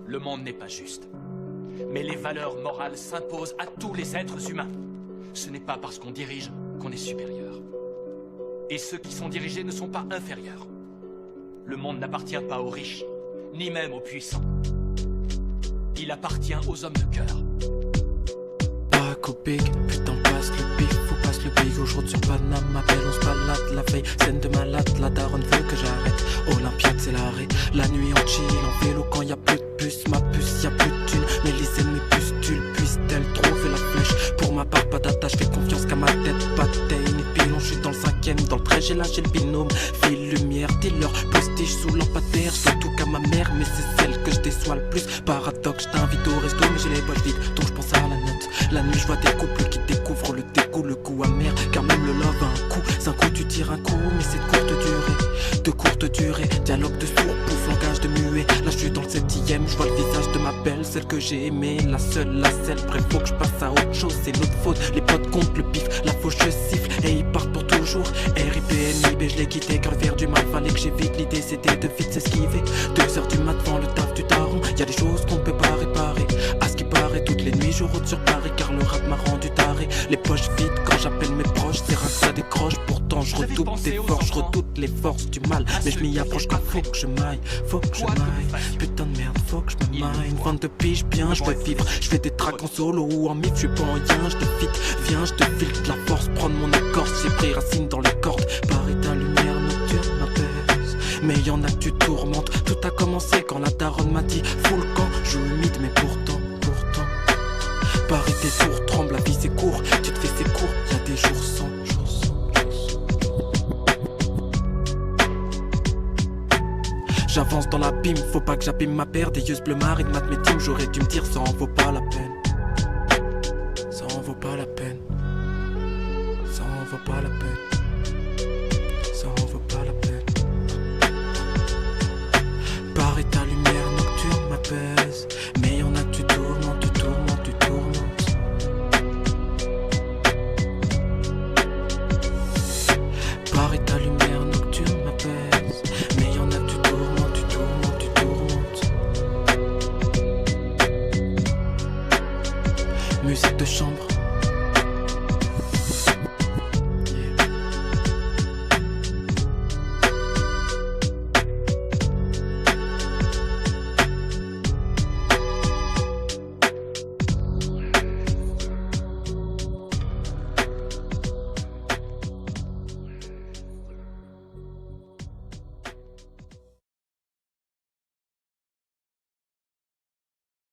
Le monde n'est pas juste. Mais les valeurs morales s'imposent à tous les êtres humains. Ce n'est pas parce qu'on dirige qu'on est supérieur. Et ceux qui sont dirigés ne sont pas inférieurs. Le monde n'appartient pas aux riches, ni même aux puissants. Il appartient aux hommes de cœur. Back au big, putain passe le big, faut passe le big. Aujourd'hui sur Panama, belle on se balade la veille. Scène de malade, la daronne veut que j'arrête. Olympiade c'est l'arrêt, la nuit on chill en vélo quand y a plus de puce. Ma puce y a plus de thunes, mais les ennemis pustules. Puissent-elles trouver la flèche? Pour ma part pas d'attache, fais confiance qu'à ma tête. Pas de taille ni pilon, je suis dans le 5ème. Dans le trait j'ai lâché le binôme. File lumière, dealer, prestige sous lampadaire. Surtout qu'à ma mère, mais c'est celle que je déçois le plus. Paradoxe, je t'invite au resto mais j'ai les poches vides, donc je pense à la note. La nuit je vois des couples qui découvrent le dégoût, le goût amer. Car même le love a un coup, c'est un coup tu tires un coup, mais c'est de courte durée. De courte durée, dialogue de sourd, pouf, langage de muet. Là je suis dans le 7ème, je vois le visage de ma belle, celle que j'ai aimée, la seule, la selle. Bref faut que je passe à autre chose, c'est notre faute. Les potes comptent le pif, la fauche siffle et ils partent pour toujours. RIPNIB, je l'ai quitté car le faire du mal fallait que j'évite. L'idée c'était de vite s'esquiver. 2h du mat devant le taf du daron. Y'a des choses qu'on ne peut pas réparer. À ce qui paraît toutes les nuits je rôde sur Paris car le rap m'a rendu taré. Les poches vides quand j'appelle mes proches, c'est rare que ça décroche. Pourtant je redouble d'efforts, je redoute les forces du mal. Mais je m'y approche quand faut que je m'aille, faut que je m'aille. Putain de merde, faut que je me mine. 22 piges bien, je veux vivre. Je fais des tracks en solo ou en mif, je suis pas en lien. Je te fit, viens, je te filtre la force. Prendre mon écorce, j'ai pris racine dans les cordes. Paris ta lumière nocturne m'apaise. Mais y'en a que tu tourmentes. Tout a commencé quand la daronne m'a dit full camp, je humide mais pourtant Paris tes tours tremblent, la vie c'est court. Tu te fais ses cours, y'a des jours sans. J'avance dans l'abîme, faut pas que j'abîme ma paire. Des yeux bleu marine, mat mes teams. J'aurais dû me dire ça en vaut pas la peine. Ça en vaut pas la peine. Ça en vaut pas la peine. Ça en vaut pas la peine. Paris ta lumière nocturne m'apaise.